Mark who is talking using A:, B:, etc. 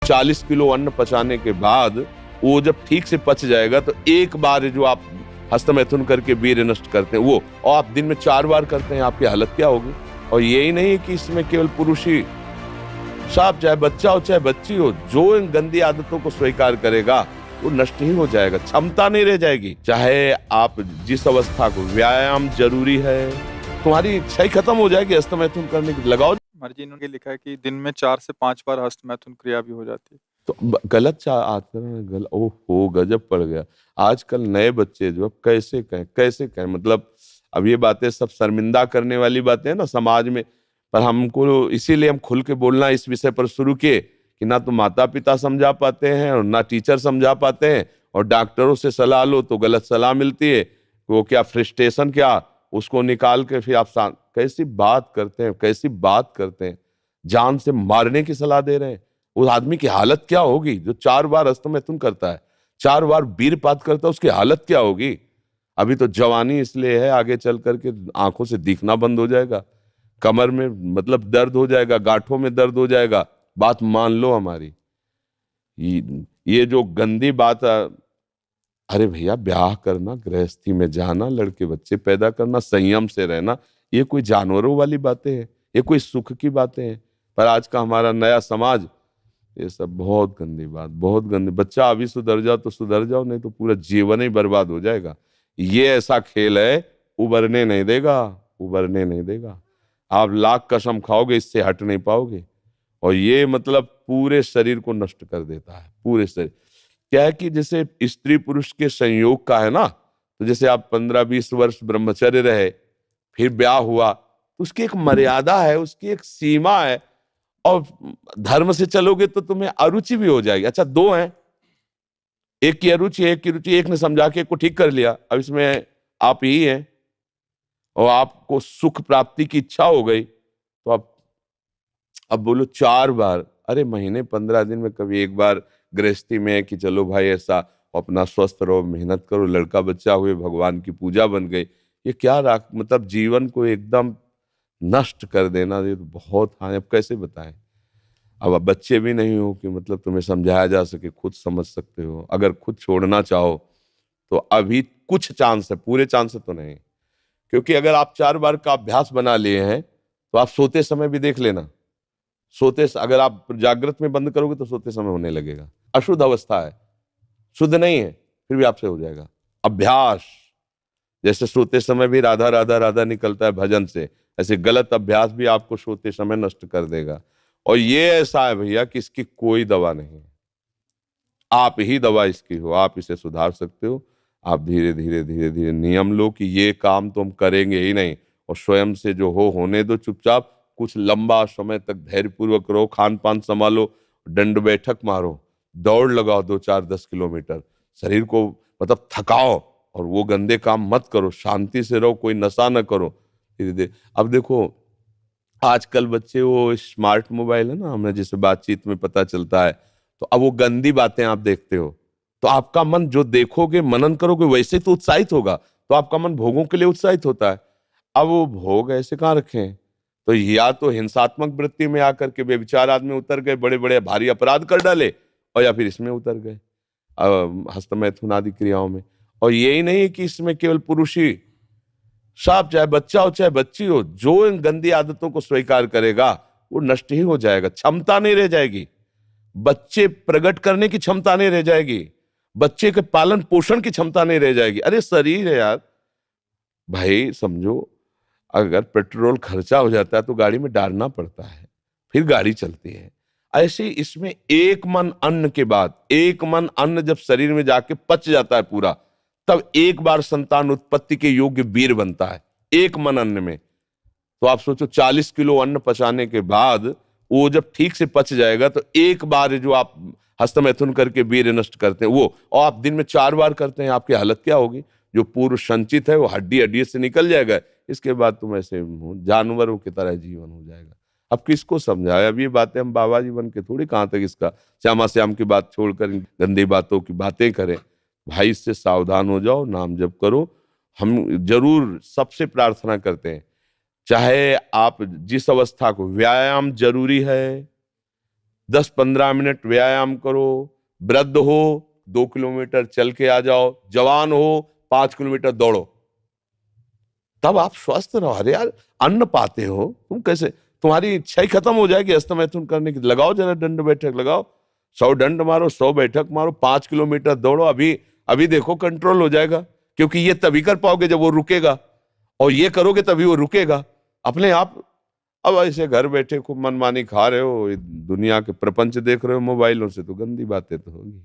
A: 40 kilo अन्न पचाने के बाद वो जब ठीक से पच जाएगा तो एक बार जो आप हस्तमैथुन करके वीर्य नष्ट करते हैं वो, और आप दिन में 4 बार करते हैं, आपकी हालत क्या होगी। और यही नहीं है कि इसमें केवल पुरुष ही, साफ चाहे बच्चा हो चाहे बच्ची हो, जो इन गंदी आदतों को स्वीकार करेगा वो नष्ट ही हो जाएगा, क्षमता नहीं रह जाएगी। चाहे आप जिस अवस्था को, व्यायाम जरूरी है, तुम्हारी इच्छा ही खत्म हो जाएगी हस्तमैथुन करने की। लगाओ
B: मर्जी, इन्होंने लिखा है कि दिन में 4 से 5 बार हस्तमैथुन क्रिया भी हो जाती है।
A: तो गलत आचरण, गलत, ओहो गजब पड़ गया। आजकल नए बच्चे जो कैसे कहें, मतलब अब ये बातें सब शर्मिंदा करने वाली बातें हैं ना समाज में, पर हमको इसीलिए हम खुल के बोलना इस विषय पर शुरू किए कि ना तो माता पिता समझा पाते हैं और ना टीचर समझा पाते हैं, और डॉक्टरों से सलाह लो तो गलत सलाह मिलती है। वो क्या फ्रस्ट्रेशन, क्या उसको निकाल के फिर आप कैसी बात करते हैं, जान से मारने की सलाह दे रहे हैं। उस आदमी की हालत क्या होगी जो 4 बार हस्तमैथुन करता है, 4 बार वीरपात करता है, उसकी हालत क्या होगी। अभी तो जवानी इसलिए है, आगे चल करके आंखों से दिखना बंद हो जाएगा, कमर में मतलब दर्द हो जाएगा, गांठों में दर्द हो जाएगा। बात मान लो हमारी, ये जो गंदी बात, अरे भैया ब्याह करना, गृहस्थी में जाना, लड़के बच्चे पैदा करना, संयम से रहना, ये कोई जानवरों वाली बातें हैं, ये कोई सुख की बातें हैं। पर आज का हमारा नया समाज, ये सब बहुत गंदी बात, बहुत गंदी। बच्चा अभी सुधर जाओ तो सुधर जाओ, नहीं तो पूरा जीवन ही बर्बाद हो जाएगा। ये ऐसा खेल है, उबरने नहीं देगा। आप लाख कसम खाओगे, इससे हट नहीं पाओगे। और ये मतलब पूरे शरीर को नष्ट कर देता है, पूरे शरीर। क्या है कि जैसे स्त्री पुरुष के संयोग का है ना, तो जैसे आप 15-20 वर्ष ब्रह्मचर्य रहे, फिर ब्याह हुआ, तो उसकी एक मर्यादा है, उसकी एक सीमा है। और धर्म से चलोगे तो तुम्हें अरुचि भी हो जाएगी। अच्छा, 2 हैं, एक की अरुचि, एक ने समझा के एक को ठीक कर लिया, अब इसमें आप ही हैं, और आपको सुख प्राप्ति की इच्छा हो गई, तो आप अब बोलो 4 बार, अरे महीने 15 दिन में कभी एक बार गृहस्थी में है कि चलो भाई ऐसा, अपना स्वस्थ रहो, मेहनत करो, लड़का बच्चा हुए, भगवान की पूजा बन गई। ये क्या मतलब जीवन को एकदम नष्ट कर देना, ये तो बहुत। हाँ, अब कैसे बताएं। अब बच्चे भी नहीं हो कि मतलब तुम्हें समझाया जा सके, खुद समझ सकते हो। अगर खुद छोड़ना चाहो तो अभी कुछ चांस है, पूरे चांस तो नहीं, क्योंकि अगर आप 4 बार का अभ्यास बना लिए हैं तो आप सोते समय भी देख लेना। अगर आप जागृत में बंद करोगे तो सोते समय होने लगेगा। अशुद्ध अवस्था है, शुद्ध नहीं है, फिर भी आपसे हो जाएगा। अभ्यास, जैसे सोते समय भी राधा राधा राधा निकलता है भजन से, ऐसे गलत अभ्यास भी आपको सोते समय नष्ट कर देगा। और ये ऐसा है भैया कि इसकी कोई दवा नहीं है, आप ही दवा इसकी हो, आप इसे सुधार सकते हो। आप धीरे धीरे नियम लो कि ये काम तो हम करेंगे ही नहीं, और स्वयं से जो होने दो चुपचाप। कुछ लंबा समय तक धैर्यपूर्वक रहो, खान पान संभालो, दंड बैठक मारो, दौड़ लगाओ 2-4-10 किलोमीटर, शरीर को मतलब थकाओ, और वो गंदे काम मत करो, शांति से रहो, कोई नशा न करो। धीरे धीरे अब देखो, आजकल बच्चे वो स्मार्ट मोबाइल है ना, हमें जैसे बातचीत में पता चलता है, तो अब वो गंदी बातें आप देखते हो, तो आपका मन जो देखोगे, मनन करोगे, वैसे तो उत्साहित होगा, तो आपका मन भोगों के लिए उत्साहित होता है। अब वो भोग ऐसे कहाँ रखें, तो या तो हिंसात्मक वृत्ति में आकर के व्यभिचार आदमी उतर गए, बड़े बड़े भारी अपराध कर डाले, और या फिर इसमें उतर गए, हस्तमैथुन आदि क्रियाओं में। और यही नहीं है कि इसमें केवल पुरुष ही, साफ चाहे बच्चा हो चाहे बच्ची हो, जो इन गंदी आदतों को स्वीकार करेगा वो नष्ट ही हो जाएगा, क्षमता नहीं रह जाएगी। बच्चे प्रकट करने की क्षमता नहीं रह जाएगी, बच्चे के पालन पोषण की क्षमता नहीं रह जाएगी। अरे शरीर है यार भाई, समझो, अगर पेट्रोल खर्चा हो जाता है तो गाड़ी में डालना पड़ता है, फिर गाड़ी चलती है। ऐसे ही इसमें एक मन अन्न के बाद, एक मन अन्न जब शरीर में जाके पच जाता है पूरा, तब एक बार संतान उत्पत्ति के योग्य वीर बनता है, एक मन अन्न में। तो आप सोचो 40 किलो अन्न पचाने के बाद वो जब ठीक से पच जाएगा तो एक बार जो आप हस्तमैथुन करके वीर्य नष्ट करते हैं वो, और आप दिन में 4 बार करते हैं, आपकी हालत क्या होगी। जो पूर्व संचित है वो हड्डी हड्डी से निकल जाएगा, इसके बाद तुम ऐसे जानवरों की तरह जीवन हो जाएगा। अब किसको समझाए, अब ये बातें हम बाबा जी बन के थोड़ी कहाँ तक इसका श्यामा श्याम की बात छोड़कर गंदी बातों की बातें करें। भाई इससे सावधान हो जाओ, नाम जप करो। हम जरूर सबसे प्रार्थना करते हैं, चाहे आप जिस अवस्था को, व्यायाम जरूरी है, 10-15 मिनट व्यायाम करो। वृद्ध हो 2 किलोमीटर चल के आ जाओ, जवान हो 5 किलोमीटर दौड़ो, तब आप स्वस्थ रहो। अरे यार, अन्न पाते हो तुम, कैसे तुम्हारी इच्छा ही खत्म हो जाएगी हस्तमैथुन करने की? लगाओ जरा दंड बैठक, लगाओ, 100 दंड मारो, 100 बैठक मारो, 5 किलोमीटर दौड़ो। अभी अभी देखो कंट्रोल हो जाएगा, क्योंकि ये तभी कर पाओगे जब वो रुकेगा, और ये करोगे तभी वो रुकेगा अपने आप। अब ऐसे घर बैठे खूब मनमानी खा रहे हो, दुनिया के प्रपंच देख रहे हो मोबाइलों से, तो गंदी बातें तो होगी।